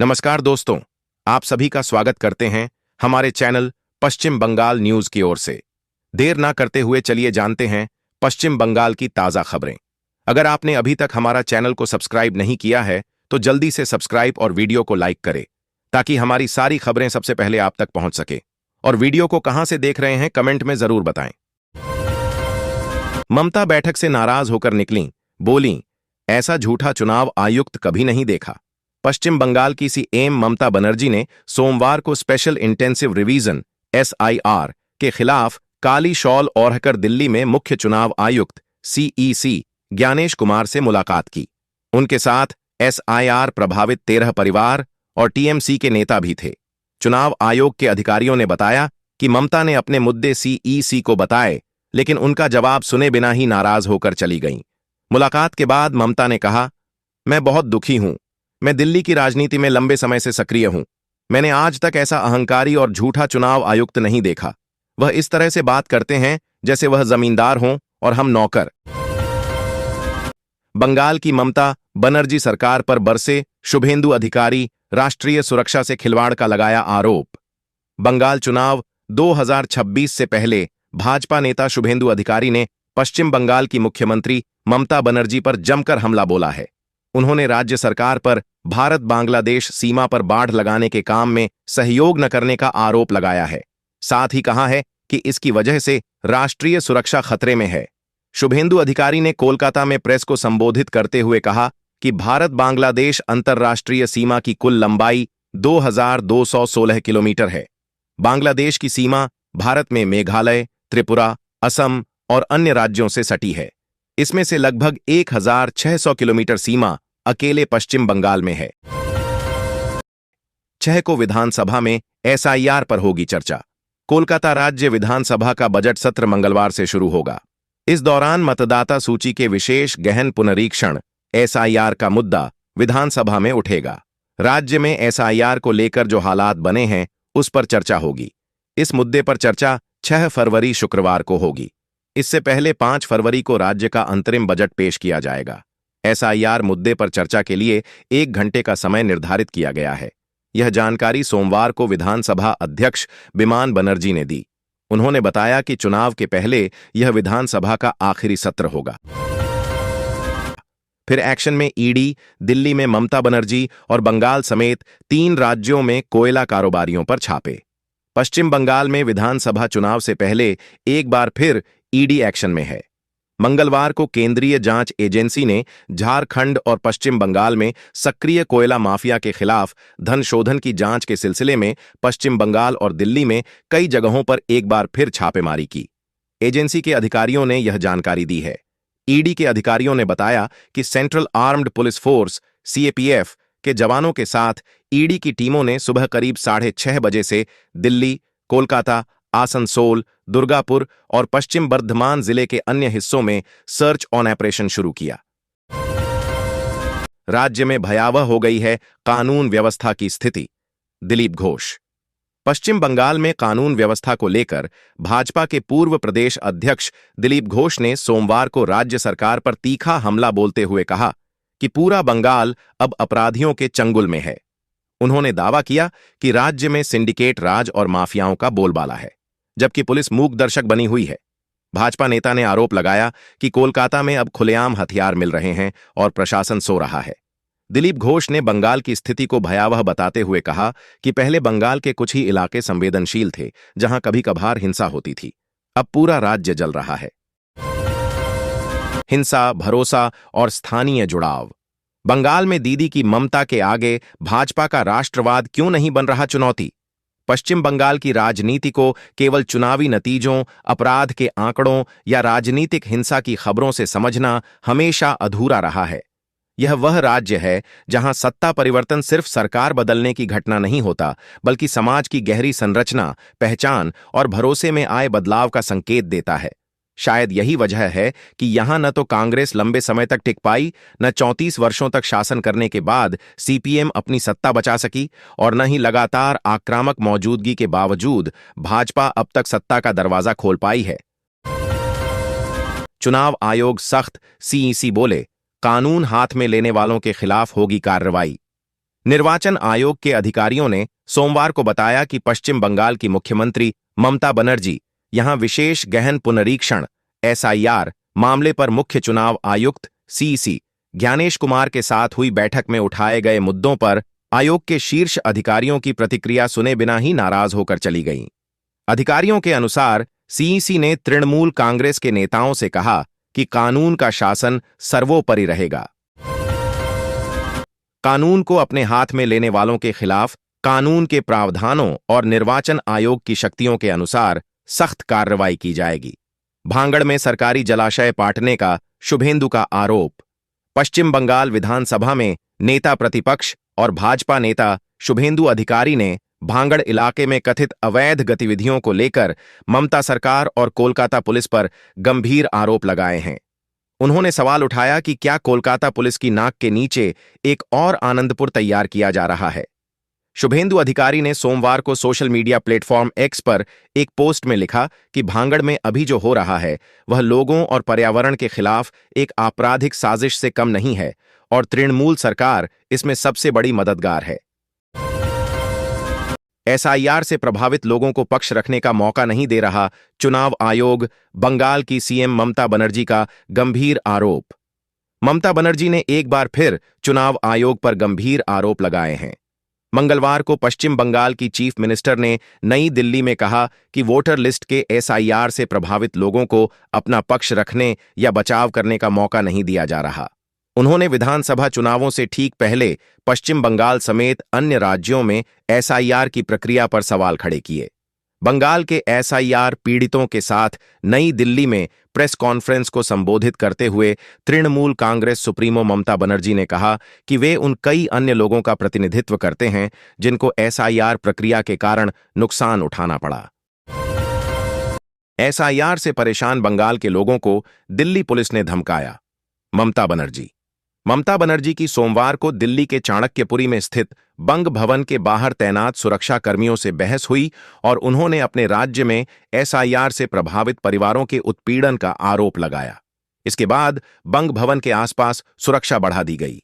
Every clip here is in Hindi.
नमस्कार दोस्तों, आप सभी का स्वागत करते हैं हमारे चैनल पश्चिम बंगाल न्यूज की ओर से। देर ना करते हुए चलिए जानते हैं पश्चिम बंगाल की ताज़ा खबरें। अगर आपने अभी तक हमारा चैनल को सब्सक्राइब नहीं किया है तो जल्दी से सब्सक्राइब और वीडियो को लाइक करें ताकि हमारी सारी खबरें सबसे पहले आप तक पहुंच सके। और वीडियो को कहां से देख रहे हैं कमेंट में जरूर बताएं। ममता बैठक से नाराज होकर निकलीं, बोलीं, ऐसा झूठा चुनाव आयुक्त कभी नहीं देखा। पश्चिम बंगाल की सीएम ममता बनर्जी ने सोमवार को स्पेशल इंटेंसिव रिवीजन एसआईआर के खिलाफ काली शॉल ओढ़कर दिल्ली में मुख्य चुनाव आयुक्त सीईसी ज्ञानेश कुमार से मुलाकात की। उनके साथ एसआईआर प्रभावित 13 परिवार और टीएमसी के नेता भी थे। चुनाव आयोग के अधिकारियों ने बताया कि ममता ने अपने मुद्दे सीईसी को बताए, लेकिन उनका जवाब सुने बिना ही नाराज होकर चली गईं। मुलाकात के बाद ममता ने कहा, मैं बहुत दुखी हूं। मैं दिल्ली की राजनीति में लंबे समय से सक्रिय हूं। मैंने आज तक ऐसा अहंकारी और झूठा चुनाव आयुक्त नहीं देखा। वह इस तरह से बात करते हैं जैसे वह जमींदार हों और हम नौकर। बंगाल की ममता बनर्जी सरकार पर बरसे शुभेंदु अधिकारी राष्ट्रीय सुरक्षा से खिलवाड़ का लगाया आरोप। बंगाल चुनाव 2026 से पहले भाजपा नेता शुभेंदु अधिकारी ने पश्चिम बंगाल की मुख्यमंत्री ममता बनर्जी पर जमकर हमला बोला है। उन्होंने राज्य सरकार पर भारत बांग्लादेश सीमा पर बाढ़ लगाने के काम में सहयोग न करने का आरोप लगाया है। साथ ही कहा है कि इसकी वजह से राष्ट्रीय सुरक्षा खतरे में है। शुभेंदु अधिकारी ने कोलकाता में प्रेस को संबोधित करते हुए कहा कि भारत बांग्लादेश अंतर्राष्ट्रीय सीमा की कुल लंबाई 2216 किलोमीटर है। बांग्लादेश की सीमा भारत में मेघालय, त्रिपुरा, असम और अन्य राज्यों से सटी है। इसमें से लगभग 1600 किलोमीटर सीमा अकेले पश्चिम बंगाल में है। 6 को विधानसभा में एसआईआर पर होगी चर्चा। कोलकाता राज्य विधानसभा का बजट सत्र मंगलवार से शुरू होगा। इस दौरान मतदाता सूची के विशेष गहन पुनरीक्षण एसआईआर का मुद्दा विधानसभा में उठेगा। राज्य में एसआईआर को लेकर जो हालात बने हैं उस पर चर्चा होगी। इस मुद्दे पर चर्चा 6 फरवरी शुक्रवार को होगी। इससे पहले 5 फरवरी को राज्य का अंतरिम बजट पेश किया जाएगा। एसआईआर मुद्दे पर चर्चा के लिए 1 घंटे का समय निर्धारित किया गया है। यह जानकारी सोमवार को विधानसभा अध्यक्ष बिमान बनर्जी ने दी। उन्होंने बताया कि चुनाव के पहले यह विधानसभा का आखिरी सत्र होगा। फिर एक्शन में ईडी, दिल्ली में ममता बनर्जी और बंगाल समेत 3 राज्यों में कोयला कारोबारियों पर छापे। पश्चिम बंगाल में विधानसभा चुनाव से पहले एक बार फिर ईडी एक्शन में है। मंगलवार को केंद्रीय जांच एजेंसी ने झारखंड और पश्चिम बंगाल में सक्रिय कोयला माफिया के खिलाफ धन शोधन की जांच के सिलसिले में पश्चिम बंगाल और दिल्ली में कई जगहों पर एक बार फिर छापेमारी की। एजेंसी के अधिकारियों ने यह जानकारी दी है। ईडी के अधिकारियों ने बताया कि central armed police force CAPF के जवानों के साथ ईडी की टीमों ने सुबह करीब 6:30 बजे से दिल्ली, कोलकाता, आसनसोल, दुर्गापुर और पश्चिम बर्धमान जिले के अन्य हिस्सों में सर्च ऑन ऑपरेशन शुरू किया। राज्य में भयावह हो गई है कानून व्यवस्था की स्थिति। दिलीप घोष। पश्चिम बंगाल में कानून व्यवस्था को लेकर भाजपा के पूर्व प्रदेश अध्यक्ष दिलीप घोष ने सोमवार को राज्य सरकार पर तीखा हमला बोलते हुए कहा कि पूरा बंगाल अब अपराधियों के चंगुल में है। उन्होंने दावा किया कि राज्य में सिंडिकेट राज और माफियाओं का बोलबाला है, जबकि पुलिस मूक दर्शक बनी हुई है। भाजपा नेता ने आरोप लगाया कि कोलकाता में अब खुलेआम हथियार मिल रहे हैं और प्रशासन सो रहा है। दिलीप घोष ने बंगाल की स्थिति को भयावह बताते हुए कहा कि पहले बंगाल के कुछ ही इलाके संवेदनशील थे, जहां कभी कभार हिंसा होती थी। अब पूरा राज्य जल रहा है। हिंसा, भरोसा और स्थानीय जुड़ाव। बंगाल में दीदी की ममता के आगे भाजपा का राष्ट्रवाद क्यों नहीं बन रहा चुनौती? पश्चिम बंगाल की राजनीति को केवल चुनावी नतीजों, अपराध के आंकड़ों या राजनीतिक हिंसा की खबरों से समझना हमेशा अधूरा रहा है। यह वह राज्य है जहां सत्ता परिवर्तन सिर्फ सरकार बदलने की घटना नहीं होता, बल्कि समाज की गहरी संरचना, पहचान और भरोसे में आए बदलाव का संकेत देता है। शायद यही वजह है कि यहां न तो कांग्रेस लंबे समय तक टिक पाई, न 34 वर्षों तक शासन करने के बाद सीपीएम अपनी सत्ता बचा सकी, और न ही लगातार आक्रामक मौजूदगी के बावजूद भाजपा अब तक सत्ता का दरवाजा खोल पाई है। चुनाव आयोग सख्त, सीईसी बोले, कानून हाथ में लेने वालों के खिलाफ होगी कार्रवाई। निर्वाचन आयोग के अधिकारियों ने सोमवार को बताया कि पश्चिम बंगाल की मुख्यमंत्री ममता बनर्जी यहां विशेष गहन पुनरीक्षण एसआईआर मामले पर मुख्य चुनाव आयुक्त सीईसी ज्ञानेश कुमार के साथ हुई बैठक में उठाए गए मुद्दों पर आयोग के शीर्ष अधिकारियों की प्रतिक्रिया सुने बिना ही नाराज होकर चली गईं। अधिकारियों के अनुसार सीईसी ने तृणमूल कांग्रेस के नेताओं से कहा कि कानून का शासन सर्वोपरि रहेगा। कानून को अपने हाथ में लेने वालों के खिलाफ कानून के प्रावधानों और निर्वाचन आयोग की शक्तियों के अनुसार सख्त कार्रवाई की जाएगी। भांगड़ में सरकारी जलाशय पाटने का शुभेंदु का आरोप। पश्चिम बंगाल विधानसभा में नेता प्रतिपक्ष और भाजपा नेता शुभेंदु अधिकारी ने भांगड़ इलाके में कथित अवैध गतिविधियों को लेकर ममता सरकार और कोलकाता पुलिस पर गंभीर आरोप लगाए हैं। उन्होंने सवाल उठाया कि क्या कोलकाता पुलिस की नाक के नीचे एक और आनंदपुर तैयार किया जा रहा है। शुभेंदु अधिकारी ने सोमवार को सोशल मीडिया प्लेटफॉर्म एक्स पर एक पोस्ट में लिखा कि भांगड़ में अभी जो हो रहा है वह लोगों और पर्यावरण के खिलाफ एक आपराधिक साजिश से कम नहीं है और तृणमूल सरकार इसमें सबसे बड़ी मददगार है। एसआईआर से प्रभावित लोगों को पक्ष रखने का मौका नहीं दे रहा चुनाव आयोग, बंगाल की सीएम ममता बनर्जी का गंभीर आरोप। ममता बनर्जी ने एक बार फिर चुनाव आयोग पर गंभीर आरोप लगाए हैं। मंगलवार को पश्चिम बंगाल की चीफ मिनिस्टर ने नई दिल्ली में कहा कि वोटर लिस्ट के एसआईआर से प्रभावित लोगों को अपना पक्ष रखने या बचाव करने का मौका नहीं दिया जा रहा। उन्होंने विधानसभा चुनावों से ठीक पहले पश्चिम बंगाल समेत अन्य राज्यों में एसआईआर की प्रक्रिया पर सवाल खड़े किए। बंगाल के एसआईआर पीड़ितों के साथ नई दिल्ली में प्रेस कॉन्फ्रेंस को संबोधित करते हुए तृणमूल कांग्रेस सुप्रीमो ममता बनर्जी ने कहा कि वे उन कई अन्य लोगों का प्रतिनिधित्व करते हैं जिनको एसआईआर प्रक्रिया के कारण नुकसान उठाना पड़ा। एसआईआर से परेशान बंगाल के लोगों को दिल्ली पुलिस ने धमकाया। ममता बनर्जी की सोमवार को दिल्ली के चाणक्यपुरी में स्थित बंग भवन के बाहर तैनात सुरक्षा कर्मियों से बहस हुई और उन्होंने अपने राज्य में एसआईआर से प्रभावित परिवारों के उत्पीड़न का आरोप लगाया। इसके बाद बंग भवन के आसपास सुरक्षा बढ़ा दी गई।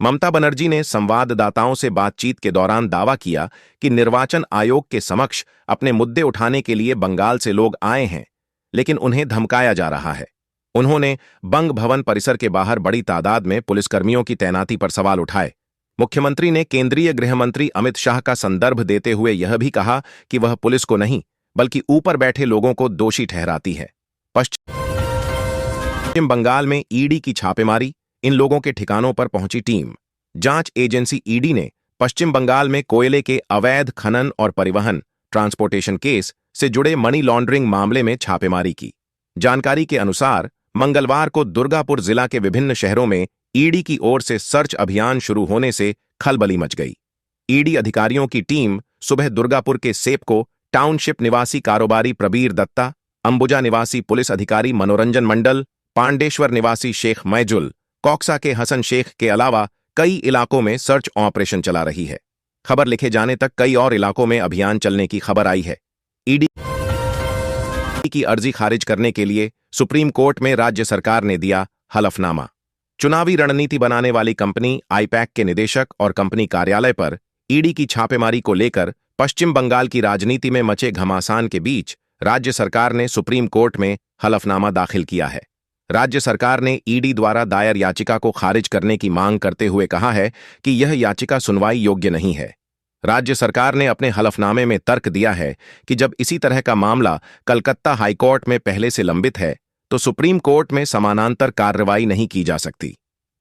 ममता बनर्जी ने संवाददाताओं से बातचीत के दौरान दावा किया कि निर्वाचन आयोग के समक्ष अपने मुद्दे उठाने के लिए बंगाल से लोग आए हैं, लेकिन उन्हें धमकाया जा रहा है। उन्होंने बंग भवन परिसर के बाहर बड़ी तादाद में पुलिसकर्मियों की तैनाती पर सवाल उठाए। मुख्यमंत्री ने केंद्रीय गृह मंत्री अमित शाह का संदर्भ देते हुए यह भी कहा कि वह पुलिस को नहीं बल्कि ऊपर बैठे लोगों को दोषी ठहराती है। पश्चिम बंगाल में ईडी की छापेमारी, इन लोगों के ठिकानों पर पहुंची टीम। जांच एजेंसी ईडी ने पश्चिम बंगाल में कोयले के अवैध खनन और परिवहन ट्रांसपोर्टेशन केस से जुड़े मनी लॉन्ड्रिंग मामले में छापेमारी की। जानकारी के अनुसार मंगलवार को दुर्गापुर जिला के विभिन्न शहरों में ईडी की ओर से सर्च अभियान शुरू होने से खलबली मच गई। ईडी अधिकारियों की टीम सुबह दुर्गापुर के सेपको टाउनशिप निवासी कारोबारी प्रबीर दत्ता, अंबुजा निवासी पुलिस अधिकारी मनोरंजन मंडल, पांडेश्वर निवासी शेख मैजुल, कौक्सा के हसन शेख के अलावा कई इलाकों में सर्च ऑपरेशन चला रही है। खबर लिखे जाने तक कई और इलाकों में अभियान चलने की खबर आई है। ईडी की अर्जी खारिज करने के लिए सुप्रीम कोर्ट में राज्य सरकार ने दिया हलफनामा। चुनावी रणनीति बनाने वाली कंपनी आईपैक के निदेशक और कंपनी कार्यालय पर ईडी की छापेमारी को लेकर पश्चिम बंगाल की राजनीति में मचे घमासान के बीच राज्य सरकार ने सुप्रीम कोर्ट में हलफनामा दाखिल किया है। राज्य सरकार ने ईडी द्वारा दायर याचिका को खारिज करने की मांग करते हुए कहा है कि यह याचिका सुनवाई योग्य नहीं है। राज्य सरकार ने अपने हलफनामे में तर्क दिया है कि जब इसी तरह का मामला कलकत्ता हाईकोर्ट में पहले से लंबित है तो सुप्रीम कोर्ट में समानांतर कार्रवाई नहीं की जा सकती।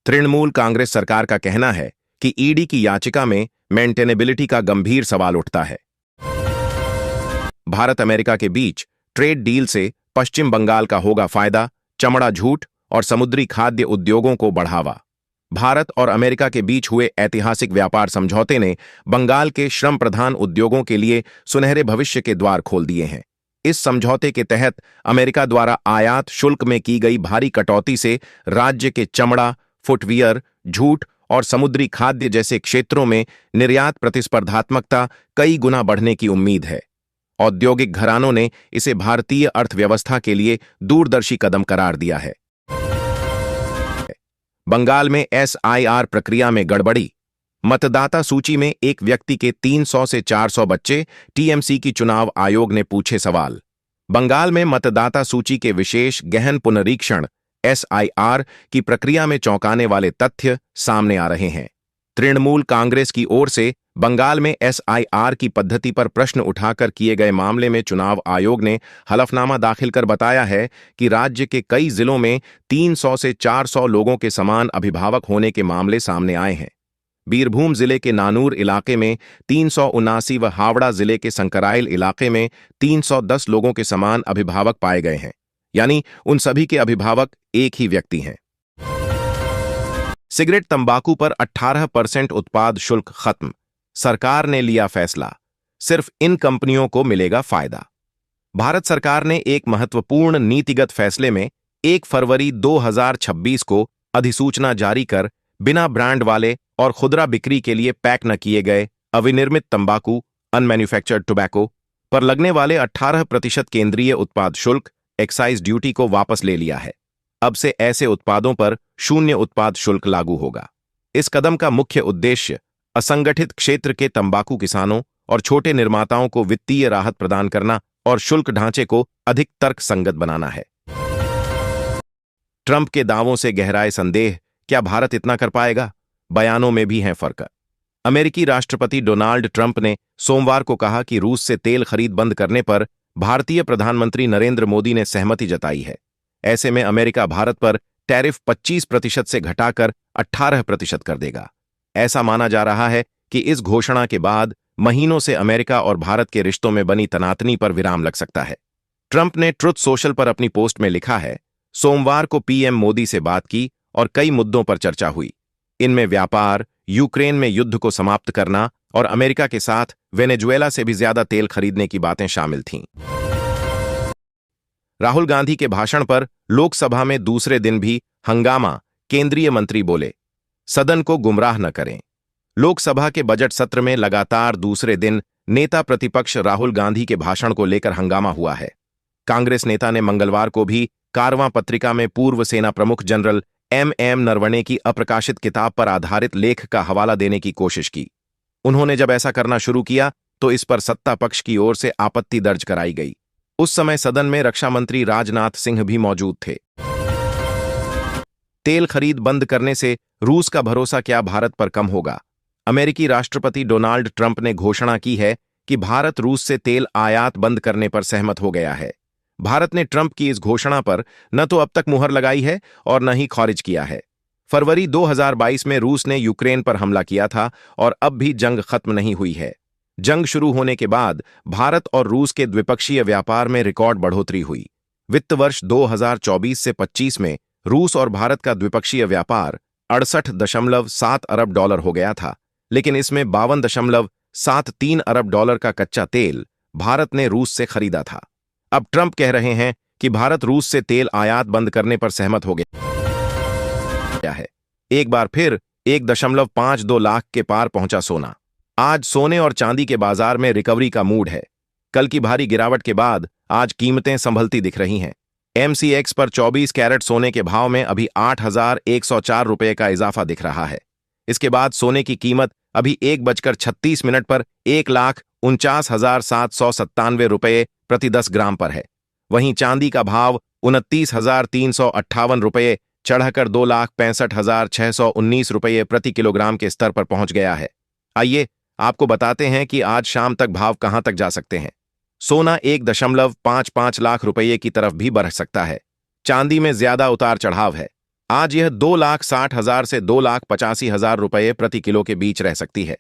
तृणमूल कांग्रेस सरकार का कहना है कि ईडी की याचिका में मेंटेनेबिलिटी का गंभीर सवाल उठता है। भारत अमेरिका के बीच ट्रेड डील से पश्चिम बंगाल का होगा फायदा, चमड़ा, जूट और समुद्री खाद्य उद्योगों को बढ़ावा। भारत और अमेरिका के बीच हुए ऐतिहासिक व्यापार समझौते ने बंगाल के श्रम प्रधान उद्योगों के लिए सुनहरे भविष्य के द्वार खोल दिए हैं। इस समझौते के तहत अमेरिका द्वारा आयात शुल्क में की गई भारी कटौती से राज्य के चमड़ा, फुटवियर, जूट और समुद्री खाद्य जैसे क्षेत्रों में निर्यात प्रतिस्पर्धात्मकता कई गुना बढ़ने की उम्मीद है। औद्योगिक घरानों ने इसे भारतीय अर्थव्यवस्था के लिए दूरदर्शी कदम करार दिया है। बंगाल में एसआईआर प्रक्रिया में गड़बड़ी। मतदाता सूची में एक व्यक्ति के 300 से 400 बच्चे, टीएमसी की चुनाव आयोग ने पूछे सवाल। बंगाल में मतदाता सूची के विशेष गहन पुनरीक्षण एसआईआर की प्रक्रिया में चौंकाने वाले तथ्य सामने आ रहे हैं। तृणमूल कांग्रेस की ओर से बंगाल में एसआईआर की पद्धति पर प्रश्न उठाकर किए गए मामले में चुनाव आयोग ने हलफनामा दाखिल कर बताया है कि राज्य के कई जिलों में 300 से 400 लोगों के समान अभिभावक होने के मामले सामने आए हैं। बीरभूम जिले के नानूर इलाके में 379 व हावड़ा जिले के संकराइल इलाके में 310 लोगों के समान अभिभावक पाए गए हैं, यानी उन सभी के अभिभावक एक ही व्यक्ति हैं। सिगरेट तंबाकू पर 18% उत्पाद शुल्क खत्म, सरकार ने लिया फैसला, सिर्फ इन कंपनियों को मिलेगा फायदा। भारत सरकार ने एक महत्वपूर्ण नीतिगत फैसले में 1 फरवरी 2026 को अधिसूचना जारी कर बिना ब्रांड वाले और खुदरा बिक्री के लिए पैक न किए गए अविनिर्मित तंबाकू अनमैन्युफैक्चर्ड टोबैको पर लगने वाले 18% केंद्रीय उत्पाद शुल्क एक्साइज ड्यूटी को वापस ले लिया है। अब से ऐसे उत्पादों पर 0 उत्पाद शुल्क लागू होगा। इस कदम का मुख्य उद्देश्य असंगठित क्षेत्र के तंबाकू किसानों और छोटे निर्माताओं को वित्तीय राहत प्रदान करना और शुल्क ढांचे को अधिक तर्कसंगत बनाना है। ट्रंप के दावों से गहराए संदेह, क्या भारत इतना कर पाएगा? बयानों में भी है फर्क। अमेरिकी राष्ट्रपति डोनाल्ड ट्रंप ने सोमवार को कहा कि रूस से तेल खरीद बंद करने पर भारतीय प्रधानमंत्री नरेंद्र मोदी ने सहमति जताई है। ऐसे में अमेरिका भारत पर टैरिफ 25% से घटाकर 18% कर देगा। ऐसा माना जा रहा है कि इस घोषणा के बाद महीनों से अमेरिका और भारत के रिश्तों में बनी तनातनी पर विराम लग सकता है। ट्रंप ने ट्रुथ सोशल पर अपनी पोस्ट में लिखा है, सोमवार को पीएम मोदी से बात की और कई मुद्दों पर चर्चा हुई। इनमें व्यापार, यूक्रेन में युद्ध को समाप्त करना और अमेरिका के साथ वेनेजुएला से भी ज्यादा तेल खरीदने की बातें शामिल थीं। राहुल गांधी के भाषण पर लोकसभा में दूसरे दिन भी हंगामा, केंद्रीय मंत्री बोले, सदन को गुमराह न करें। लोकसभा के बजट सत्र में लगातार दूसरे दिन नेता प्रतिपक्ष राहुल गांधी के भाषण को लेकर हंगामा हुआ है। कांग्रेस नेता ने मंगलवार को भी कारवां पत्रिका में पूर्व सेना प्रमुख जनरल एम नरवणे की अप्रकाशित किताब पर आधारित लेख का हवाला देने की कोशिश की। उन्होंने जब ऐसा करना शुरू किया तो इस पर सत्ता पक्ष की ओर से आपत्ति दर्ज कराई गई। उस समय सदन में रक्षा मंत्री राजनाथ सिंह भी मौजूद थे। तेल खरीद बंद करने से रूस का भरोसा क्या भारत पर कम होगा? अमेरिकी राष्ट्रपति डोनाल्ड ट्रंप ने घोषणा की है कि भारत रूस से तेल आयात बंद करने पर सहमत हो गया है। भारत ने ट्रंप की इस घोषणा पर न तो अब तक मुहर लगाई है और न ही खारिज किया है। फरवरी 2022 में रूस ने यूक्रेन पर हमला किया था और अब भी जंग खत्म नहीं हुई है। जंग शुरू होने के बाद भारत और रूस के द्विपक्षीय व्यापार में रिकॉर्ड बढ़ोतरी हुई। वित्त वर्ष 2024 से 25 में रूस और भारत का द्विपक्षीय व्यापार 68.7 अरब डॉलर हो गया था, लेकिन इसमें 52.73 अरब डॉलर का कच्चा तेल भारत ने रूस से खरीदा था। अब ट्रंप कह रहे हैं कि भारत रूस से तेल आयात बंद करने पर सहमत हो गया है। एक बार फिर 1.52 लाख के पार पहुंचा सोना। आज सोने और चांदी के बाजार में रिकवरी का मूड है। कल की भारी गिरावट के बाद आज कीमतें संभलती दिख रही हैं। एमसीएक्स पर 24 कैरेट सोने के भाव में अभी 8,104 रुपये का इजाफा दिख रहा है। इसके बाद सोने की कीमत अभी 1:36 पर 1,49,797 रुपये प्रति 10 ग्राम पर है। वहीं चांदी का भाव 29,358 रुपये चढ़कर 2,65,619 रुपये प्रति किलोग्राम के स्तर पर पहुंच गया है। आइए आपको बताते हैं कि आज शाम तक भाव कहां तक जा सकते हैं। सोना 1.55 लाख रुपये की तरफ भी बढ़ सकता है। चांदी में ज्यादा उतार चढ़ाव है। आज यह 2,60,000 से 2,85,000 रुपये प्रति किलो के बीच रह सकती है।